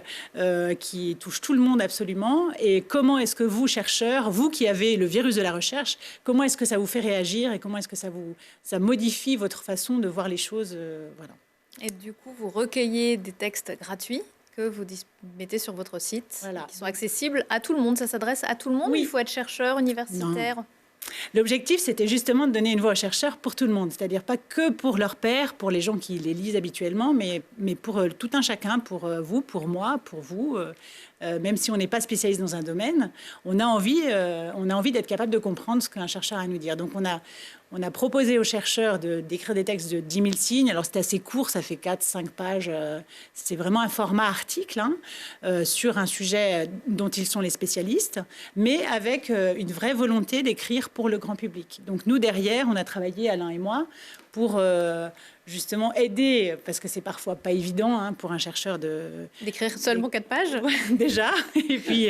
K: qui touche tout le monde absolument, et comment est-ce que vous, chercheurs, vous qui avez le virus de la recherche, comment est-ce que ça vous fait réagir et comment est-ce que ça modifie votre façon de voir les choses. Voilà.
C: Et du coup, vous recueillez des textes gratuits que vous mettez sur votre site, voilà, qui sont accessibles à tout le monde. Ça s'adresse à tout le monde. Oui. Il faut être chercheur, universitaire.
K: Non. L'objectif, c'était justement de donner une voix aux chercheurs pour tout le monde, c'est-à-dire pas que pour leurs pairs, pour les gens qui les lisent habituellement, mais pour tout un chacun, pour vous, pour moi, pour vous. Même si on n'est pas spécialiste dans un domaine, on a envie d'être capable de comprendre ce qu'un chercheur a à nous dire. Donc on a proposé aux chercheurs d'écrire des textes de 10 000 signes. Alors c'est assez court, ça fait 4-5 pages. C'est vraiment un format article sur un sujet dont ils sont les spécialistes, mais avec une vraie volonté d'écrire pour le grand public. Donc nous, derrière, on a travaillé, Alain et moi, pour justement aider, parce que c'est parfois pas évident pour un chercheur
C: d'écrire seulement 4 pages
K: déjà, et puis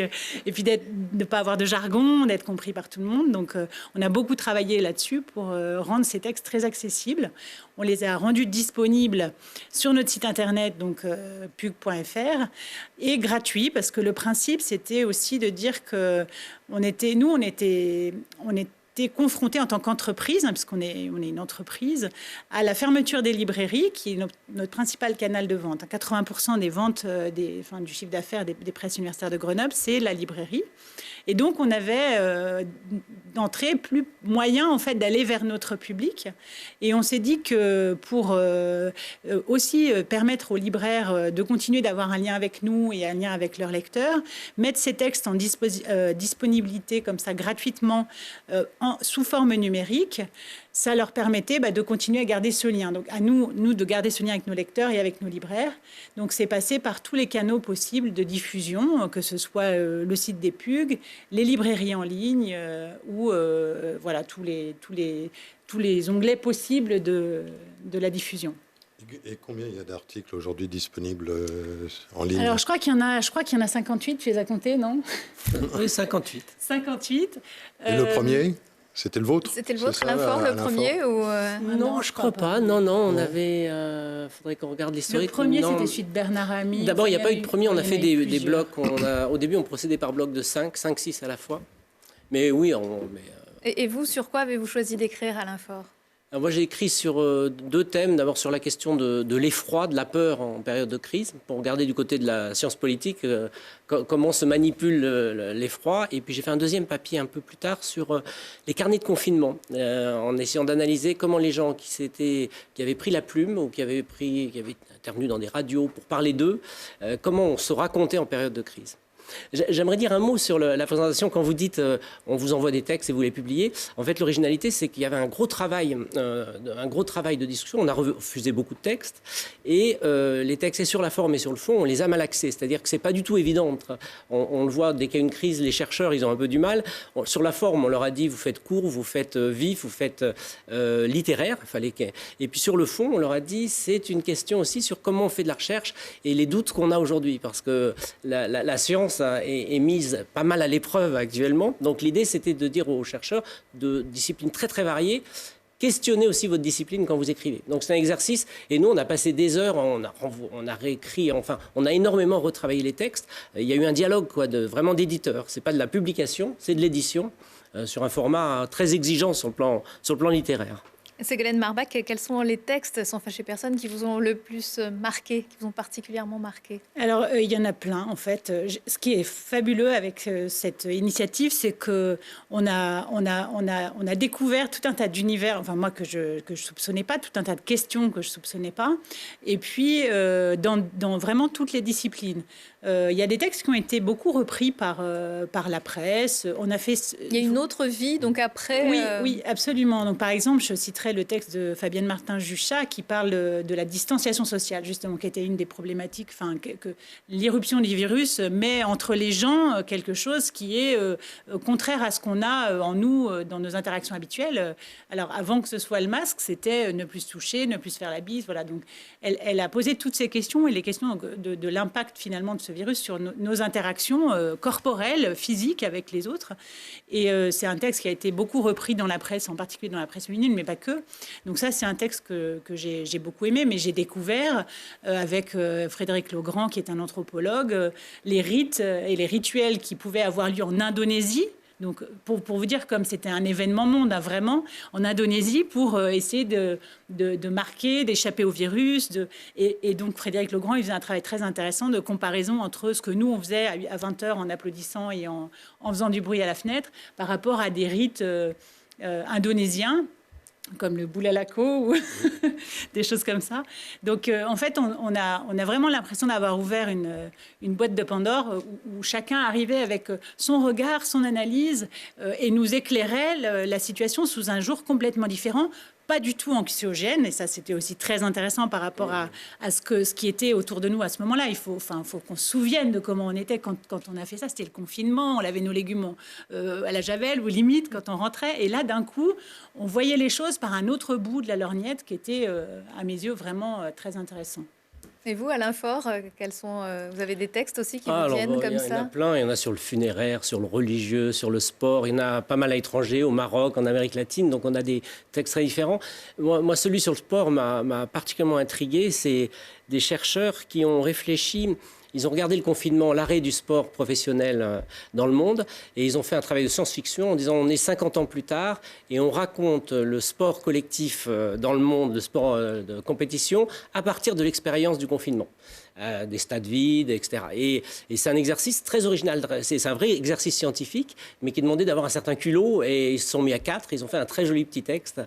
K: de ne pas avoir de jargon, d'être compris par tout le monde. Donc on a beaucoup travaillé là-dessus pour rendre ces textes très accessibles. On les a rendus disponibles sur notre site internet, donc pug.fr, et gratuits, parce que le principe, c'était aussi de dire que on était été confrontés en tant qu'entreprise, parce qu'on est une entreprise, à la fermeture des librairies, qui est notre principal canal de vente. 80% des ventes du chiffre d'affaires des presses universitaires de Grenoble, c'est la librairie. Et donc, on avait d'entrée plus moyen en fait d'aller vers notre public. Et on s'est dit que pour aussi permettre aux libraires de continuer d'avoir un lien avec nous et un lien avec leurs lecteurs, mettre ces textes en disponibilité comme ça gratuitement sous forme numérique, ça leur permettait de continuer à garder ce lien. Donc à nous de garder ce lien avec nos lecteurs et avec nos libraires. Donc c'est passé par tous les canaux possibles de diffusion, que ce soit le site des PUG, les librairies en ligne ou voilà tous les onglets possibles de la diffusion.
D: Et combien il y a d'articles aujourd'hui disponibles en ligne?
K: Alors je crois qu'il y en a 58, tu les as comptés, non?
J: Oui, 58.
K: 58.
D: Et le premier? C'était le vôtre?
C: C'était le vôtre, L'Infort, le premier ou
J: Non, je crois pas. Non, on avait... faudrait qu'on regarde l'historique.
K: Le premier, c'était celui de Bernard Ami.
J: D'abord, il n'y a pas eu de premier. On a fait des blocs. Au début, on procédait par bloc de 5-6 à la fois. Mais oui,
C: Et vous, sur quoi avez-vous choisi d'écrire à l'Infort?
J: Alors moi, j'ai écrit sur 2 thèmes. D'abord sur la question de l'effroi, de la peur en période de crise, pour regarder du côté de la science politique comment se manipule l'effroi. Et puis j'ai fait un deuxième papier un peu plus tard sur les carnets de confinement, en essayant d'analyser comment les gens qui avaient pris la plume ou qui avaient intervenu dans des radios pour parler d'eux, comment on se racontait en période de crise. J'aimerais dire un mot sur la présentation. Quand vous dites on vous envoie des textes et vous les publiez, en fait l'originalité c'est qu'il y avait un gros travail de discussion. On a refusé beaucoup de textes et les textes et sur la forme et sur le fond on les a malaxés. C'est-à-dire que c'est pas du tout évident. On le voit dès qu'il y a une crise, les chercheurs ils ont un peu du mal. Sur la forme on leur a dit vous faites court, vous faites vif, vous faites littéraire. Et puis sur le fond on leur a dit c'est une question aussi sur comment on fait de la recherche et les doutes qu'on a aujourd'hui parce que la science est mise pas mal à l'épreuve actuellement. Donc l'idée, c'était de dire aux chercheurs de disciplines très très variées, questionnez aussi votre discipline quand vous écrivez. Donc c'est un exercice. Et nous, on a passé des heures, on a réécrit, enfin, on a énormément retravaillé les textes. Il y a eu un dialogue vraiment d'éditeurs. C'est pas de la publication, c'est de l'édition sur un format très exigeant sur le plan littéraire.
C: Ségolène Marbach, quels sont les textes, sans fâcher personne, qui vous ont le plus marqué, qui vous ont particulièrement marqué?
K: Alors, il y en a plein, en fait. Ce qui est fabuleux avec cette initiative, c'est qu'on a découvert tout un tas d'univers, enfin moi, que je soupçonnais pas, tout un tas de questions que je soupçonnais pas, et puis dans vraiment toutes les disciplines. Il y a des textes qui ont été beaucoup repris par la presse. On a fait...
C: Il y a une autre vie, donc après...
K: Oui, absolument. Donc, par exemple, je citerai le texte de Fabienne Martin-Juchat qui parle de la distanciation sociale, justement, qui était une des problématiques, que l'irruption du virus met entre les gens quelque chose qui est contraire à ce qu'on a en nous, dans nos interactions habituelles. Alors, avant que ce soit le masque, c'était ne plus se toucher, ne plus se faire la bise. Voilà. Donc, elle a posé toutes ces questions et les questions de l'impact, finalement, de ce virus sur nos interactions corporelles, physiques avec les autres. Et c'est un texte qui a été beaucoup repris dans la presse, en particulier dans la presse féminine, mais pas que. Donc ça, c'est un texte que j'ai beaucoup aimé, mais j'ai découvert avec Frédéric Legrand, qui est un anthropologue, les rites et les rituels qui pouvaient avoir lieu en Indonésie. Donc, pour vous dire, comme c'était un événement monde, vraiment, en Indonésie, pour essayer de marquer, d'échapper au virus. Et donc, Frédéric Legrand, il faisait un travail très intéressant de comparaison entre ce que nous, on faisait à 20h en applaudissant et en faisant du bruit à la fenêtre, par rapport à des rites indonésiens, comme le boulalako ou des choses comme ça. Donc, en fait, on a vraiment l'impression d'avoir ouvert une boîte de Pandore où chacun arrivait avec son regard, son analyse et nous éclairait la situation sous un jour complètement différent. Pas du tout anxiogène, et ça c'était aussi très intéressant par rapport à ce qui était autour de nous à ce moment-là. Il faut qu'on se souvienne de comment on était quand on a fait ça. C'était le confinement, on lavait nos légumes à la javel ou limite quand on rentrait. Et là, d'un coup, on voyait les choses par un autre bout de la lorgnette qui était, à mes yeux, vraiment très intéressant.
C: Et vous, à l'Infort, vous avez des textes aussi qui vous viennent comme ça?
J: Il y en a plein. Il y en a sur le funéraire, sur le religieux, sur le sport. Il y en a pas mal à l'étranger, au Maroc, en Amérique latine. Donc, on a des textes très différents. Moi, celui sur le sport m'a particulièrement intrigué. C'est des chercheurs qui ont réfléchi Ils ont regardé le confinement, l'arrêt du sport professionnel dans le monde, et ils ont fait un travail de science-fiction en disant on est 50 ans plus tard et on raconte le sport collectif dans le monde, le sport de compétition, à partir de l'expérience du confinement. Des stades vides, etc. Et c'est un exercice très original. C'est un vrai exercice scientifique, mais qui demandait d'avoir un certain culot. Et ils se sont mis à 4. Ils ont fait un très joli petit texte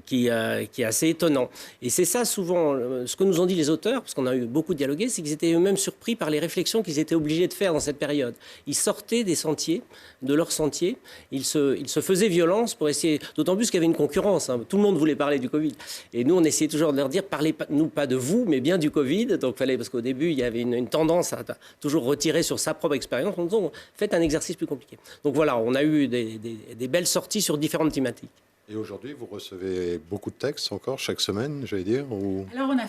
J: qui est assez étonnant. Et c'est ça, souvent, ce que nous ont dit les auteurs, parce qu'on a eu beaucoup dialogué, c'est qu'ils étaient eux-mêmes surpris par les réflexions qu'ils étaient obligés de faire dans cette période. Ils sortaient des sentiers, de leurs sentiers. Ils se faisaient violence pour essayer... D'autant plus qu'il y avait une concurrence. Hein. Tout le monde voulait parler du Covid. Et nous, on essayait toujours de leur dire, parlez nous pas de vous, mais bien du Covid. Donc, parce qu'au début, il y avait une tendance à toujours retirer sur sa propre expérience. Donc, faites un exercice plus compliqué. Donc voilà, on a eu des belles sorties sur différentes thématiques.
D: Et aujourd'hui, vous recevez beaucoup de textes encore chaque semaine, j'allais dire ou...
K: Alors, on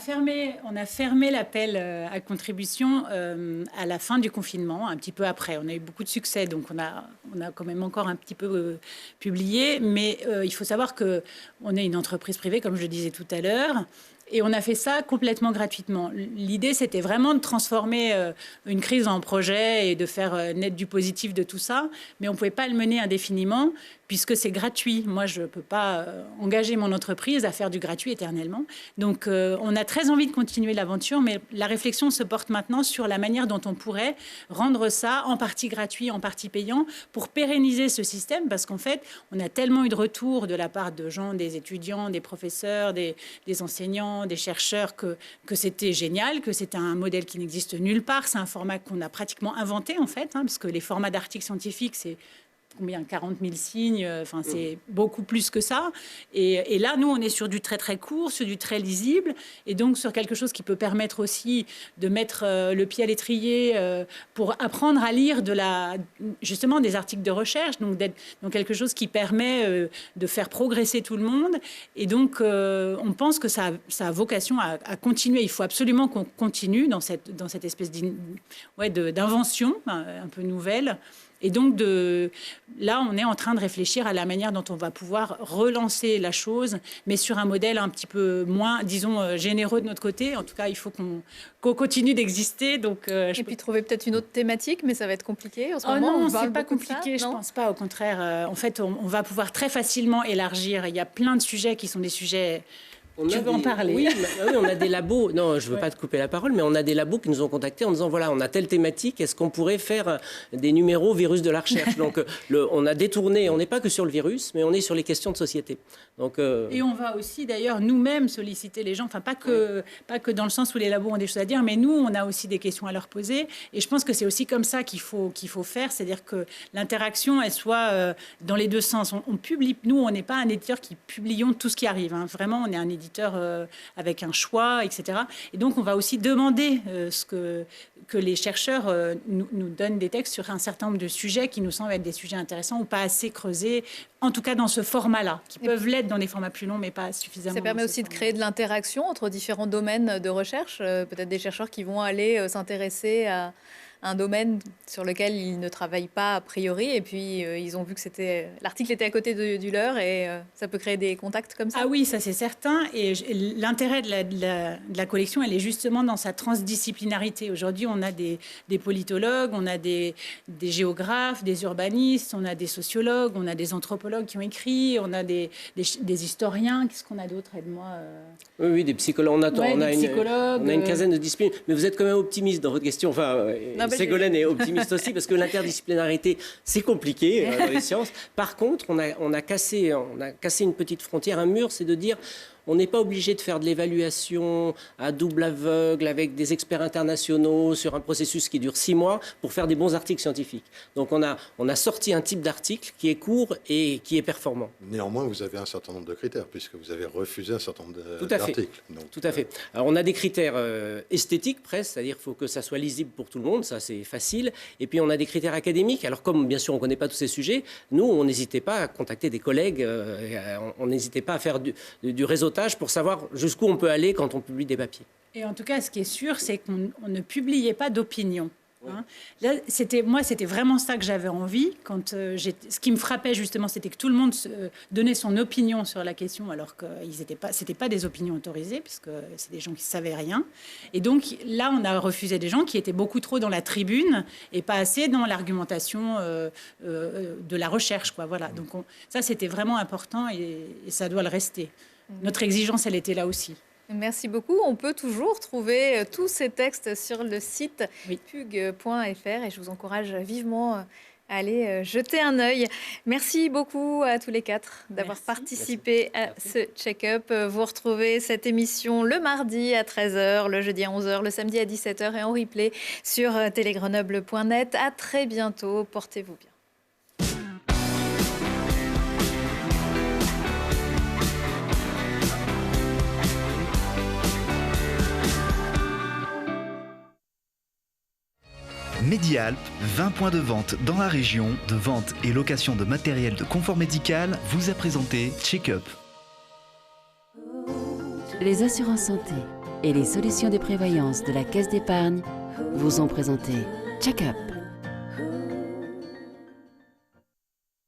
K: a fermé l'appel à contribution à la fin du confinement, un petit peu après. On a eu beaucoup de succès, donc on a quand même encore un petit peu publié. Mais il faut savoir qu'on est une entreprise privée, comme je le disais tout à l'heure. Et on a fait ça complètement gratuitement. L'idée, c'était vraiment de transformer une crise en projet et de faire naître du positif de tout ça. Mais on ne pouvait pas le mener indéfiniment puisque c'est gratuit. Moi, je ne peux pas engager mon entreprise à faire du gratuit éternellement. Donc, on a très envie de continuer l'aventure, mais la réflexion se porte maintenant sur la manière dont on pourrait rendre ça en partie gratuit, en partie payant, pour pérenniser ce système, parce qu'en fait, on a tellement eu de retours de la part de gens, des étudiants, des professeurs, des enseignants, des chercheurs, que c'était génial, que c'était un modèle qui n'existe nulle part. C'est un format qu'on a pratiquement inventé, en fait, parce que les formats d'articles scientifiques, c'est combien, 40 000 signes, enfin c'est beaucoup plus que ça. Et là, nous, on est sur du très très court, sur du très lisible, et donc sur quelque chose qui peut permettre aussi de mettre le pied à l'étrier pour apprendre à lire justement des articles de recherche, donc d'être dans quelque chose qui permet de faire progresser tout le monde. Et donc, on pense que ça a vocation à continuer. Il faut absolument qu'on continue dans cette espèce d'invention un peu nouvelle. Et donc, là, on est en train de réfléchir à la manière dont on va pouvoir relancer la chose, mais sur un modèle un petit peu moins, disons, généreux de notre côté. En tout cas, il faut qu'on continue d'exister. Donc,
C: et puis trouver peut-être une autre thématique, mais ça va être compliqué en ce moment.
K: Non, c'est pas compliqué, je pense pas. Au contraire, en fait, on va pouvoir très facilement élargir. Il y a plein de sujets qui sont des sujets... Tu veux en parler?
J: Oui, on a des labos. Non, je ne veux pas te couper la parole, mais on a des labos qui nous ont contactés en disant voilà, on a telle thématique, est-ce qu'on pourrait faire des numéros virus de la recherche? Donc, on a détourné, on n'est pas que sur le virus, mais on est sur les questions de société. Donc,
K: Et on va aussi d'ailleurs nous-mêmes solliciter les gens, enfin pas que dans le sens où les labos ont des choses à dire, mais nous, on a aussi des questions à leur poser. Et je pense que c'est aussi comme ça qu'il faut faire, c'est-à-dire que l'interaction, elle soit dans les deux sens. On publie, nous, on n'est pas un éditeur qui publions tout ce qui arrive. Hein. Vraiment, on est un éditeur avec un choix, etc. Et donc, on va aussi demander que les chercheurs nous donnent des textes sur un certain nombre de sujets qui nous semblent être des sujets intéressants ou pas assez creusés, en tout cas dans ce format-là, qui peuvent l'être dans des formats plus longs, mais pas suffisamment.
C: Ça permet aussi de créer de l'interaction entre différents domaines de recherche, peut-être des chercheurs qui vont aller s'intéresser à un domaine sur lequel ils ne travaillent pas a priori, et puis ils ont vu que l'article était à côté du leur, et ça peut créer des contacts comme ça.
K: Ah oui, ça c'est certain, et l'intérêt de la collection, elle est justement dans sa transdisciplinarité. Aujourd'hui, on a des politologues, on a des géographes, des urbanistes, on a des sociologues, on a des anthropologues qui ont écrit, on a des historiens. Qu'est-ce qu'on a d'autre? Aide-moi.
J: Oui, des psychologues. On a une quinzaine de disciplines, mais vous êtes quand même optimiste dans votre question. Enfin, Ségolène est optimiste aussi, parce que l'interdisciplinarité, c'est compliqué dans les sciences. Par contre, on a cassé une petite frontière, un mur, c'est de dire... On n'est pas obligé de faire de l'évaluation à double aveugle avec des experts internationaux sur un processus qui dure 6 mois pour faire des bons articles scientifiques. Donc on a sorti un type d'article qui est court et qui est performant.
D: Néanmoins, vous avez un certain nombre de critères puisque vous avez refusé un certain nombre d'articles.
J: Tout à fait. Alors on a des critères esthétiques presque, c'est-à-dire qu'il faut que ça soit lisible pour tout le monde, ça c'est facile. Et puis on a des critères académiques. Alors comme bien sûr on ne connaît pas tous ces sujets, nous on n'hésitait pas à contacter des collègues, on n'hésitait pas à faire du réseautage pour savoir jusqu'où on peut aller quand on publie des papiers.
K: Et en tout cas, ce qui est sûr, c'est qu'on ne publiait pas d'opinion. Hein. Là, c'était vraiment ça que j'avais envie. Ce qui me frappait justement, c'était que tout le monde donnait son opinion sur la question, alors que c'était pas des opinions autorisées, puisque c'est des gens qui savaient rien. Et donc là, on a refusé des gens qui étaient beaucoup trop dans la tribune et pas assez dans l'argumentation de la recherche, quoi. Voilà. Donc ça, c'était vraiment important et ça doit le rester. Notre exigence, elle était là aussi.
C: Merci beaucoup. On peut toujours trouver tous ces textes sur le site pug.fr et je vous encourage vivement à aller jeter un œil. Merci beaucoup à tous les quatre d'avoir participé à ce check-up. Vous retrouvez cette émission le mardi à 13h, le jeudi à 11h, le samedi à 17h et en replay sur télégrenoble.net. À très bientôt. Portez-vous bien.
B: Medialp, 20 points de vente dans la région, de vente et location de matériel de confort médical, vous a présenté Check-up.
A: Les assurances santé et les solutions de prévoyance de la Caisse d'épargne vous ont présenté Check-up.